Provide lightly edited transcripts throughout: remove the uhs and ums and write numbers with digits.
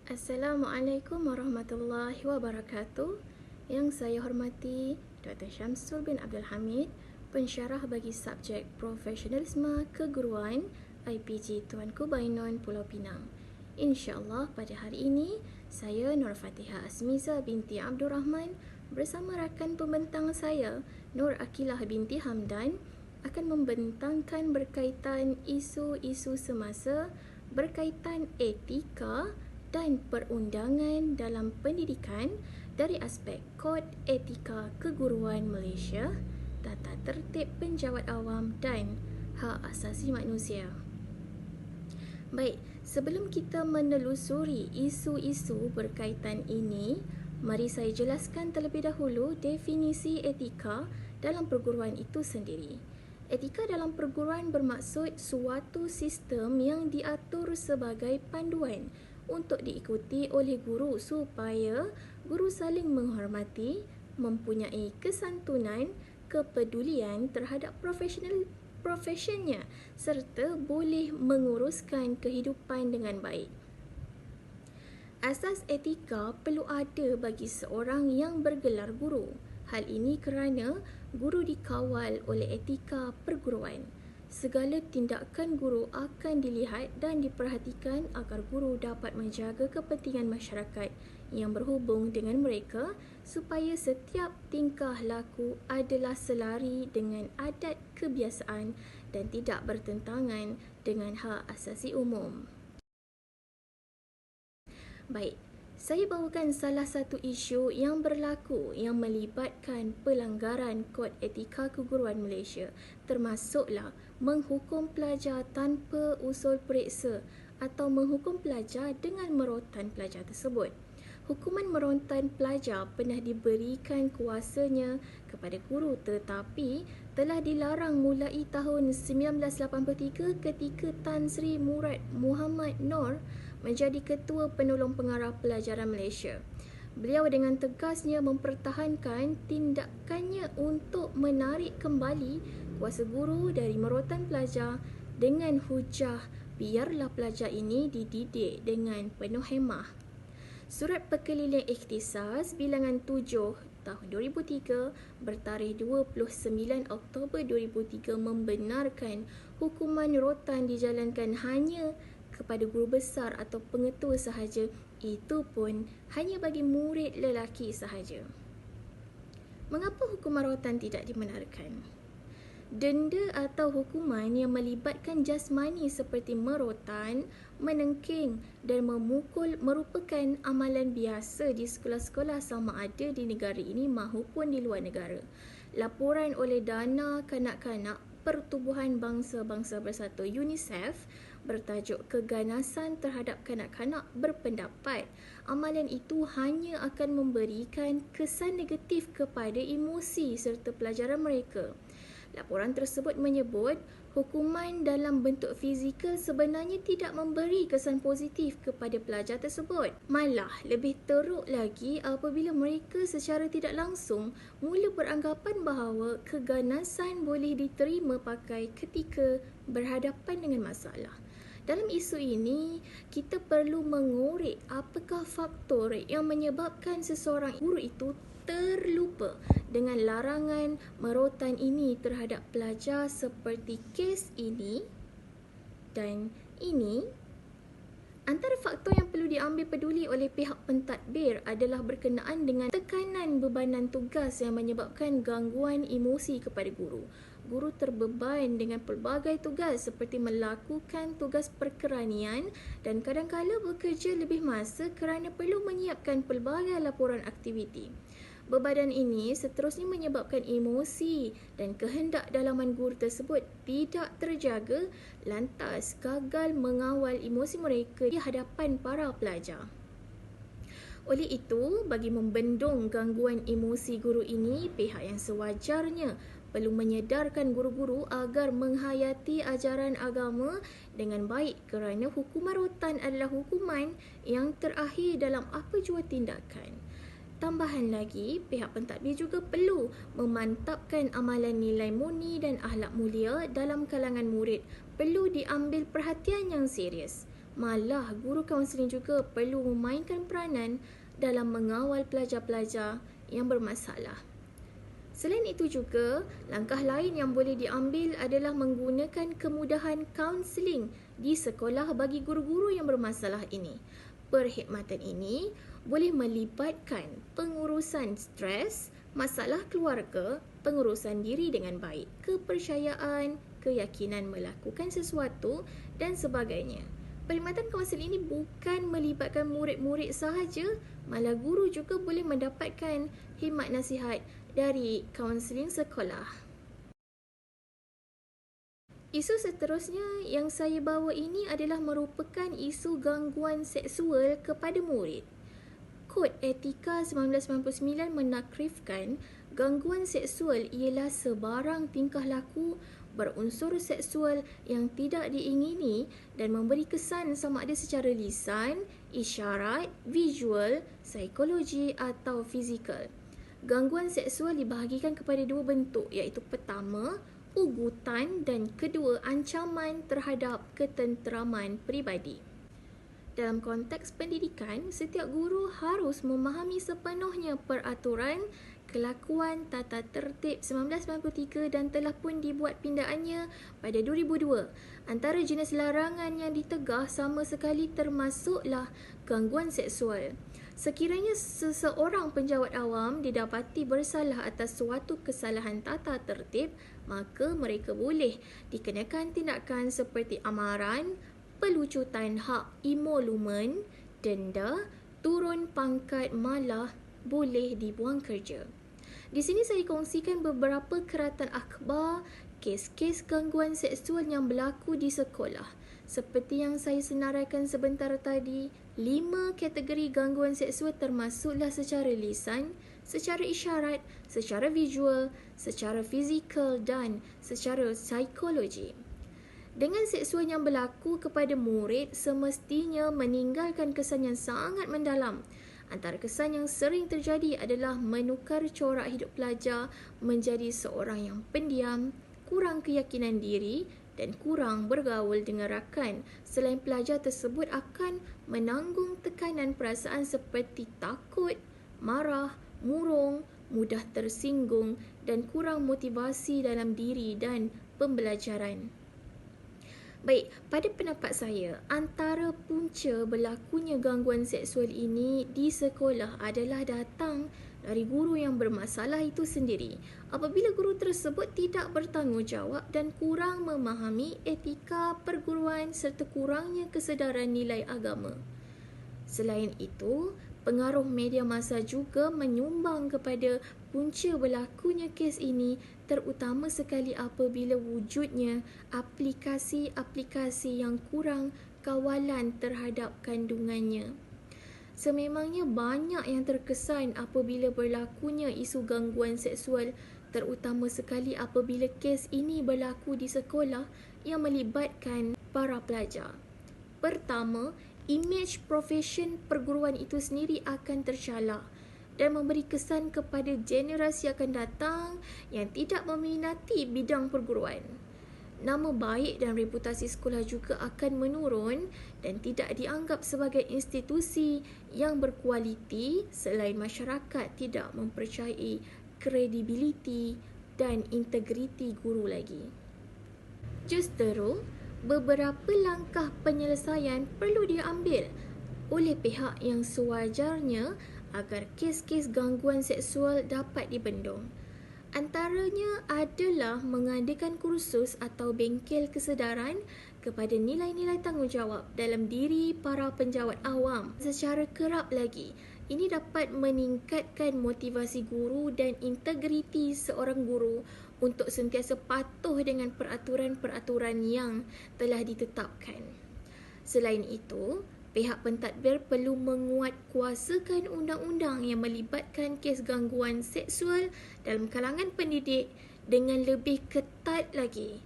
Assalamualaikum warahmatullahi wabarakatuh. Yang saya hormati Dr. Syamsul bin Abdul Hamid, pensyarah bagi subjek Profesionalisme Keguruan IPG Tuanku Bainon Pulau Pinang. InsyaAllah pada hari ini, saya Nur Fatihah Asmiza binti Abdul Rahman bersama rakan pembentang saya, Nur Akilah binti Hamdan, akan membentangkan berkaitan isu-isu semasa berkaitan etika dan perundangan dalam pendidikan dari aspek Kod Etika Keguruan Malaysia, Tata Tertib Penjawat Awam dan Hak Asasi Manusia. Baik, sebelum kita menelusuri isu-isu berkaitan ini, mari saya jelaskan terlebih dahulu definisi etika dalam perguruan itu sendiri. Etika dalam perguruan bermaksud suatu sistem yang diatur sebagai panduan untuk diikuti oleh guru supaya guru saling menghormati, mempunyai kesantunan, kepedulian terhadap profesionnya serta boleh menguruskan kehidupan dengan baik. Asas etika perlu ada bagi seorang yang bergelar guru. Hal ini kerana guru dikawal oleh etika perguruan. Segala tindakan guru akan dilihat dan diperhatikan agar guru dapat menjaga kepentingan masyarakat yang berhubung dengan mereka supaya setiap tingkah laku adalah selari dengan adat kebiasaan dan tidak bertentangan dengan hak asasi umum. Baik, saya bawakan salah satu isu yang berlaku yang melibatkan pelanggaran Kod Etika Keguruan Malaysia, termasuklah menghukum pelajar tanpa usul periksa atau menghukum pelajar dengan merotan pelajar tersebut. Hukuman merotan pelajar pernah diberikan kuasanya kepada guru tetapi telah dilarang mulai tahun 1983 ketika Tan Sri Murad Muhammad Noor menjadi Ketua Penolong Pengarah Pelajaran Malaysia. Beliau dengan tegasnya mempertahankan tindakannya untuk menarik kembali kuasa guru dari merotan pelajar dengan hujah biarlah pelajar ini dididik dengan penuh hemah. Surat Perkeliling Ikhtisas bilangan 7 tahun 2003 bertarikh 29 Oktober 2003 membenarkan hukuman rotan dijalankan hanya kepada guru besar atau pengetua sahaja, itu pun hanya bagi murid lelaki sahaja. Mengapa hukuman rotan tidak dibenarkan? Denda atau hukuman yang melibatkan jasmani seperti merotan, menengking dan memukul merupakan amalan biasa di sekolah-sekolah sama ada di negara ini maupun di luar negara. Laporan oleh Dana Kanak-Kanak Pertubuhan Bangsa-Bangsa Bersatu UNICEF bertajuk Keganasan Terhadap Kanak-Kanak berpendapat amalan itu hanya akan memberikan kesan negatif kepada emosi serta pelajaran mereka. Laporan tersebut menyebut hukuman dalam bentuk fizikal sebenarnya tidak memberi kesan positif kepada pelajar tersebut. Malah lebih teruk lagi apabila mereka secara tidak langsung mula beranggapan bahawa keganasan boleh diterima pakai ketika berhadapan dengan masalah. Dalam isu ini, kita perlu mengorek apakah faktor yang menyebabkan seseorang guru itu terlupa dengan larangan merotan ini terhadap pelajar seperti kes ini dan ini. Antara faktor yang perlu diambil peduli oleh pihak pentadbir adalah berkenaan dengan tekanan bebanan tugas yang menyebabkan gangguan emosi kepada guru. Guru terbeban dengan pelbagai tugas seperti melakukan tugas perkeranian dan kadang-kadang bekerja lebih masa kerana perlu menyiapkan pelbagai laporan aktiviti. Bebanan ini seterusnya menyebabkan emosi dan kehendak dalaman guru tersebut tidak terjaga lantas gagal mengawal emosi mereka di hadapan para pelajar. Oleh itu, bagi membendung gangguan emosi guru ini, pihak yang sewajarnya perlu menyedarkan guru-guru agar menghayati ajaran agama dengan baik kerana hukuman rotan adalah hukuman yang terakhir dalam apa jua tindakan. Tambahan lagi, pihak pentadbir juga perlu memantapkan amalan nilai murni dan akhlak mulia dalam kalangan murid. Perlu diambil perhatian yang serius. Malah, guru kaunseling juga perlu memainkan peranan dalam mengawal pelajar-pelajar yang bermasalah. Selain itu juga, langkah lain yang boleh diambil adalah menggunakan kemudahan kaunseling di sekolah bagi guru-guru yang bermasalah ini. Perkhidmatan ini boleh melibatkan pengurusan stres, masalah keluarga, pengurusan diri dengan baik, kepercayaan, keyakinan melakukan sesuatu dan sebagainya. Perkhidmatan kaunseling ini bukan melibatkan murid-murid sahaja, malah guru juga boleh mendapatkan khidmat nasihat dari kaunseling sekolah. Isu seterusnya yang saya bawa ini adalah merupakan isu gangguan seksual kepada murid. Kod Etika 1999 menakrifkan gangguan seksual ialah sebarang tingkah laku berunsur seksual yang tidak diingini dan memberi kesan sama ada secara lisan, isyarat, visual, psikologi atau fizikal. Gangguan seksual dibahagikan kepada dua bentuk, iaitu pertama, ugutan dan kedua, ancaman terhadap ketenteraman peribadi. Dalam konteks pendidikan, setiap guru harus memahami sepenuhnya peraturan kelakuan tata tertib 1993 dan telah pun dibuat pindaannya pada 2002. Antara jenis larangan yang ditegah sama sekali termasuklah gangguan seksual. Sekiranya seseorang penjawat awam didapati bersalah atas suatu kesalahan tata tertib, maka mereka boleh dikenakan tindakan seperti amaran, pelucutan hak emolumen, denda, turun pangkat, malah boleh dibuang kerja. Di sini saya kongsikan beberapa keratan akhbar kes-kes gangguan seksual yang berlaku di sekolah. Seperti yang saya senaraikan sebentar tadi, 5 kategori gangguan seksual termasuklah secara lisan, secara isyarat, secara visual, secara fizikal dan secara psikologi. Dengan seksual yang berlaku kepada murid semestinya meninggalkan kesan yang sangat mendalam. Antara kesan yang sering terjadi adalah menukar corak hidup pelajar menjadi seorang yang pendiam, kurang keyakinan diri dan kurang bergaul dengan rakan. Selain pelajar tersebut akan menanggung tekanan perasaan seperti takut, marah, murung, mudah tersinggung dan kurang motivasi dalam diri dan pembelajaran. Baik, pada pendapat saya, antara punca berlakunya gangguan seksual ini di sekolah adalah datang dari guru yang bermasalah itu sendiri. Apabila guru tersebut tidak bertanggungjawab dan kurang memahami etika perguruan serta kurangnya kesedaran nilai agama. Selain itu, pengaruh media massa juga menyumbang kepada punca berlakunya kes ini, terutama sekali apabila wujudnya aplikasi-aplikasi yang kurang kawalan terhadap kandungannya. Sememangnya banyak yang terkesan apabila berlakunya isu gangguan seksual, terutama sekali apabila kes ini berlaku di sekolah yang melibatkan para pelajar. Pertama, imej profesion perguruan itu sendiri akan tercalak dan memberi kesan kepada generasi akan datang yang tidak meminati bidang perguruan. Nama baik dan reputasi sekolah juga akan menurun dan tidak dianggap sebagai institusi yang berkualiti selain masyarakat tidak mempercayai kredibiliti dan integriti guru lagi. Justeru, beberapa langkah penyelesaian perlu diambil oleh pihak yang sewajarnya agar kes-kes gangguan seksual dapat dibendung. Antaranya adalah mengadakan kursus atau bengkel kesedaran kepada nilai-nilai tanggungjawab dalam diri para penjawat awam secara kerap lagi. Ini dapat meningkatkan motivasi guru dan integriti seorang guru untuk sentiasa patuh dengan peraturan-peraturan yang telah ditetapkan. Selain itu, pihak pentadbir perlu menguatkuasakan undang-undang yang melibatkan kes gangguan seksual dalam kalangan pendidik dengan lebih ketat lagi.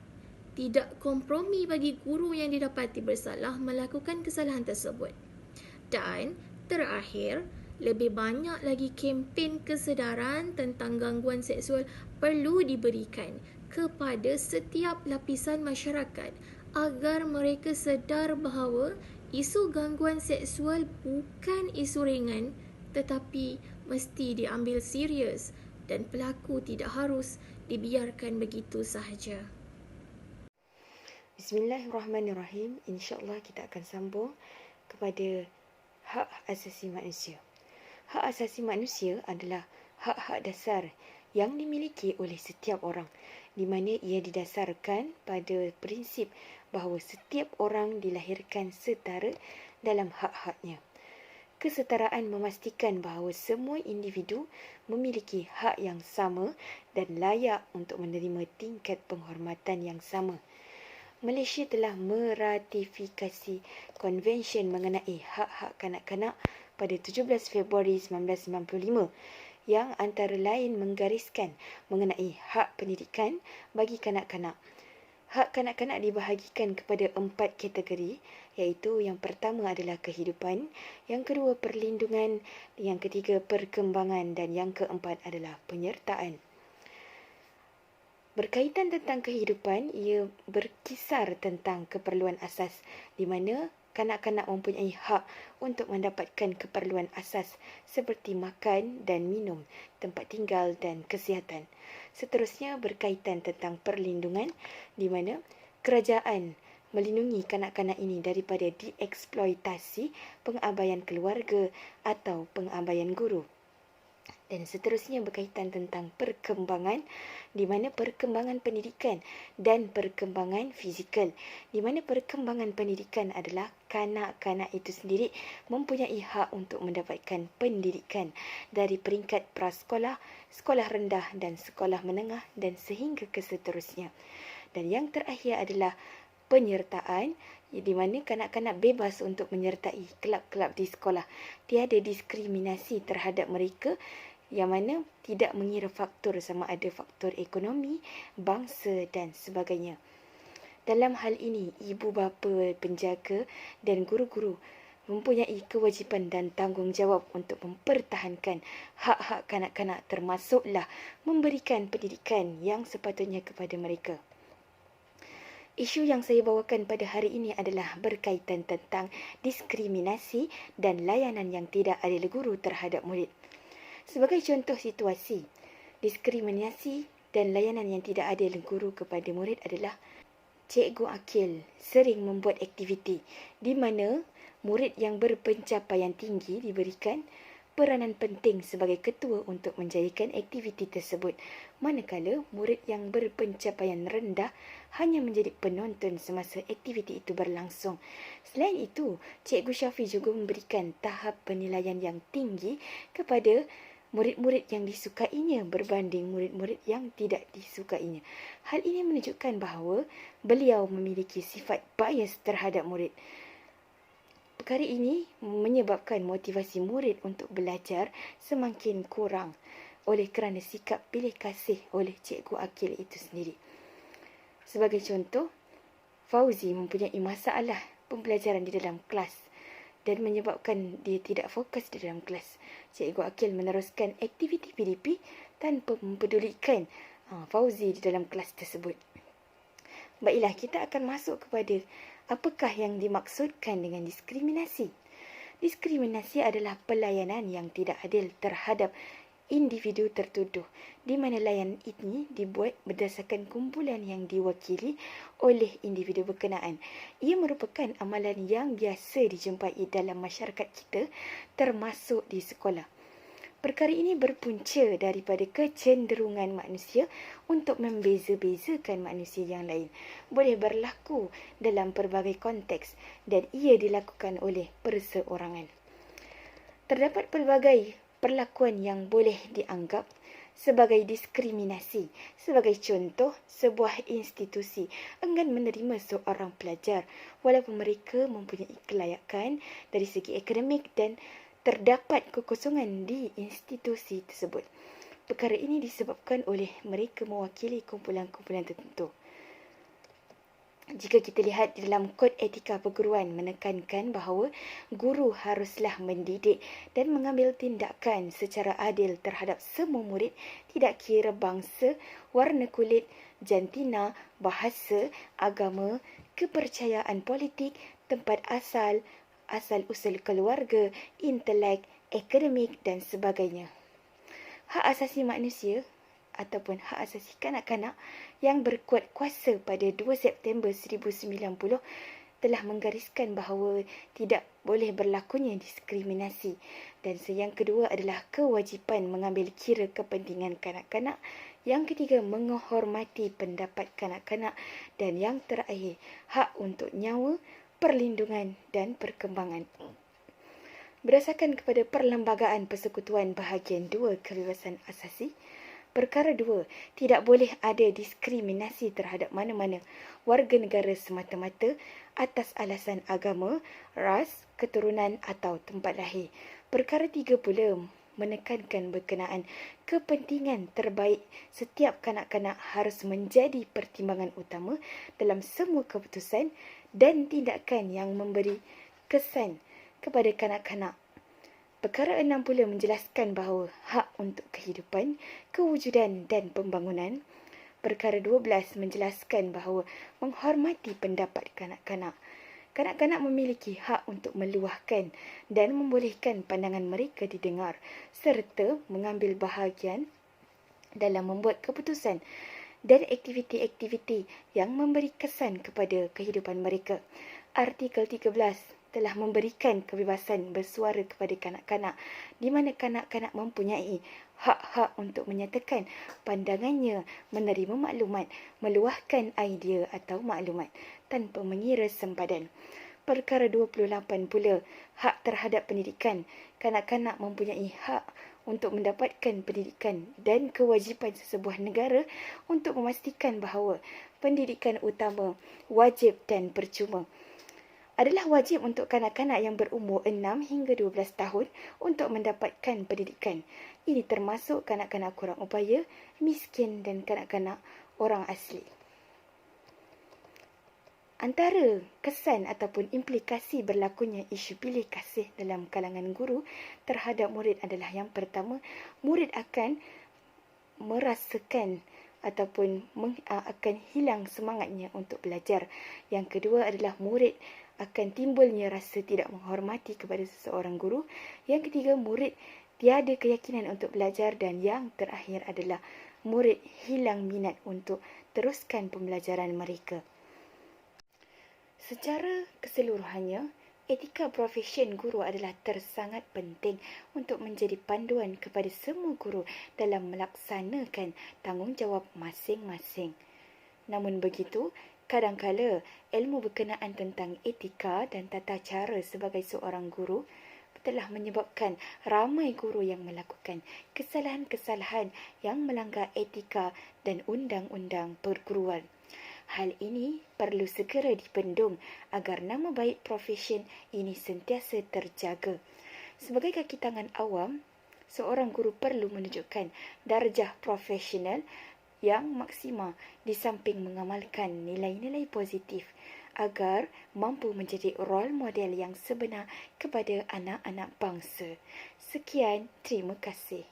Tidak kompromi bagi guru yang didapati bersalah melakukan kesalahan tersebut. Dan terakhir, lebih banyak lagi kempen kesedaran tentang gangguan seksual perlu diberikan kepada setiap lapisan masyarakat agar mereka sedar bahawa Isu gangguan seksual bukan isu ringan tetapi mesti diambil serius dan pelaku tidak harus dibiarkan begitu sahaja. Bismillahirrahmanirrahim. InsyaAllah kita akan sambung kepada hak asasi manusia. Hak asasi manusia adalah hak-hak dasar yang dimiliki oleh setiap orang, di mana ia didasarkan pada prinsip bahawa setiap orang dilahirkan setara dalam hak-haknya. Kesetaraan memastikan bahawa semua individu memiliki hak yang sama dan layak untuk menerima tingkat penghormatan yang sama. Malaysia telah meratifikasi Konvensyen mengenai hak-hak kanak-kanak pada 17 Februari 1995 yang antara lain menggariskan mengenai hak pendidikan bagi kanak-kanak. Hak kanak-kanak dibahagikan kepada 4 kategori, iaitu yang pertama adalah kehidupan, yang kedua perlindungan, yang ketiga perkembangan dan yang keempat adalah penyertaan. Berkaitan tentang kehidupan, ia berkisar tentang keperluan asas di mana kanak-kanak mempunyai hak untuk mendapatkan keperluan asas seperti makan dan minum, tempat tinggal dan kesihatan. Seterusnya berkaitan tentang perlindungan di mana kerajaan melindungi kanak-kanak ini daripada dieksploitasi, pengabaian keluarga atau pengabaian guru. Dan seterusnya berkaitan tentang perkembangan di mana perkembangan pendidikan dan perkembangan fizikal, di mana perkembangan pendidikan adalah kanak-kanak itu sendiri mempunyai hak untuk mendapatkan pendidikan dari peringkat prasekolah, sekolah rendah dan sekolah menengah dan sehingga ke seterusnya. Dan yang terakhir adalah penyertaan, di mana kanak-kanak bebas untuk menyertai kelab-kelab di sekolah. Tiada diskriminasi terhadap mereka yang mana tidak mengira faktor sama ada faktor ekonomi, bangsa dan sebagainya. Dalam hal ini, ibu bapa, penjaga dan guru-guru mempunyai kewajipan dan tanggungjawab untuk mempertahankan hak-hak kanak-kanak termasuklah memberikan pendidikan yang sepatutnya kepada mereka. Isu yang saya bawakan pada hari ini adalah berkaitan tentang diskriminasi dan layanan yang tidak adil guru terhadap murid. Sebagai contoh situasi, diskriminasi dan layanan yang tidak adil guru kepada murid adalah Cikgu Akil sering membuat aktiviti di mana murid yang berpencapaian tinggi diberikan peranan penting sebagai ketua untuk menjayakan aktiviti tersebut, manakala murid yang berpencapaian rendah hanya menjadi penonton semasa aktiviti itu berlangsung. Selain itu, Cikgu Syafi juga memberikan tahap penilaian yang tinggi kepada murid-murid yang disukainya berbanding murid-murid yang tidak disukainya. Hal ini menunjukkan bahawa beliau memiliki sifat bias terhadap murid. Perkara ini menyebabkan motivasi murid untuk belajar semakin kurang oleh kerana sikap pilih kasih oleh Cikgu Akil itu sendiri. Sebagai contoh, Fauzi mempunyai masalah pembelajaran di dalam kelas dan menyebabkan dia tidak fokus di dalam kelas. Cikgu Akil meneruskan aktiviti PDP tanpa mempedulikan Fauzi di dalam kelas tersebut. Baiklah, kita akan masuk kepada apakah yang dimaksudkan dengan diskriminasi. Diskriminasi adalah pelayanan yang tidak adil terhadap individu tertuduh, di mana layanan ini dibuat berdasarkan kumpulan yang diwakili oleh individu berkenaan. Ia merupakan amalan yang biasa dijumpai dalam masyarakat kita, termasuk di sekolah. Perkara ini berpunca daripada kecenderungan manusia untuk membeza-bezakan manusia yang lain. Boleh berlaku dalam pelbagai konteks dan ia dilakukan oleh perseorangan. Terdapat pelbagai perlakuan yang boleh dianggap sebagai diskriminasi. Sebagai contoh, sebuah institusi enggan menerima seorang pelajar walaupun mereka mempunyai kelayakan dari segi akademik dan terdapat kekosongan di institusi tersebut. Perkara ini disebabkan oleh mereka mewakili kumpulan-kumpulan tertentu. Jika kita lihat di dalam Kod Etika Perguruan menekankan bahawa guru haruslah mendidik dan mengambil tindakan secara adil terhadap semua murid, tidak kira bangsa, warna kulit, jantina, bahasa, agama, kepercayaan politik, tempat asal, asal-usul keluarga, intelek, akademik dan sebagainya. Hak asasi manusia ataupun hak asasi kanak-kanak yang berkuat kuasa pada 2 September 1990 telah menggariskan bahawa tidak boleh berlakunya diskriminasi, dan yang kedua adalah kewajipan mengambil kira kepentingan kanak-kanak, yang ketiga menghormati pendapat kanak-kanak, dan yang terakhir hak untuk nyawa, perlindungan dan perkembangan. Berdasarkan kepada Perlembagaan Persekutuan Bahagian 2 Kebebasan Asasi, Perkara 2, tidak boleh ada diskriminasi terhadap mana-mana warga negara semata-mata atas alasan agama, ras, keturunan atau tempat lahir. Perkara 3 pula menekankan berkenaan kepentingan terbaik setiap kanak-kanak harus menjadi pertimbangan utama dalam semua keputusan dan tindakan yang memberi kesan kepada kanak-kanak. Perkara 6 pula menjelaskan bahawa hak untuk kehidupan, kewujudan dan pembangunan. Perkara 12 menjelaskan bahawa menghormati pendapat kanak-kanak. Kanak-kanak memiliki hak untuk meluahkan dan membolehkan pandangan mereka didengar serta mengambil bahagian dalam membuat keputusan dan aktiviti-aktiviti yang memberi kesan kepada kehidupan mereka. Artikel 13 telah memberikan kebebasan bersuara kepada kanak-kanak, di mana kanak-kanak mempunyai hak-hak untuk menyatakan pandangannya, menerima maklumat, meluahkan idea atau maklumat tanpa mengira sempadan. Perkara 28 pula, hak terhadap pendidikan. Kanak-kanak mempunyai hak untuk mendapatkan pendidikan dan kewajipan sesebuah negara untuk memastikan bahawa pendidikan utama, wajib dan percuma adalah wajib untuk kanak-kanak yang berumur 6 hingga 12 tahun untuk mendapatkan pendidikan. Ini termasuk kanak-kanak kurang upaya, miskin dan kanak-kanak orang asli. Antara kesan ataupun implikasi berlakunya isu pilih kasih dalam kalangan guru terhadap murid adalah yang pertama, murid akan merasakan ataupun akan hilang semangatnya untuk belajar. Yang kedua adalah murid akan timbulnya rasa tidak menghormati kepada seseorang guru. Yang ketiga, murid tiada keyakinan untuk belajar. Dan yang terakhir adalah murid hilang minat untuk teruskan pembelajaran mereka. Secara keseluruhannya, etika profesyen guru adalah tersangat penting untuk menjadi panduan kepada semua guru dalam melaksanakan tanggungjawab masing-masing. Namun begitu, kadangkala ilmu berkenaan tentang etika dan tata cara sebagai seorang guru telah menyebabkan ramai guru yang melakukan kesalahan-kesalahan yang melanggar etika dan undang-undang perguruan. Hal ini perlu segera dibendung agar nama baik profesyen ini sentiasa terjaga. Sebagai kaki tangan awam, seorang guru perlu menunjukkan darjah profesional yang maksima di samping mengamalkan nilai-nilai positif agar mampu menjadi role model yang sebenar kepada anak-anak bangsa. Sekian, terima kasih.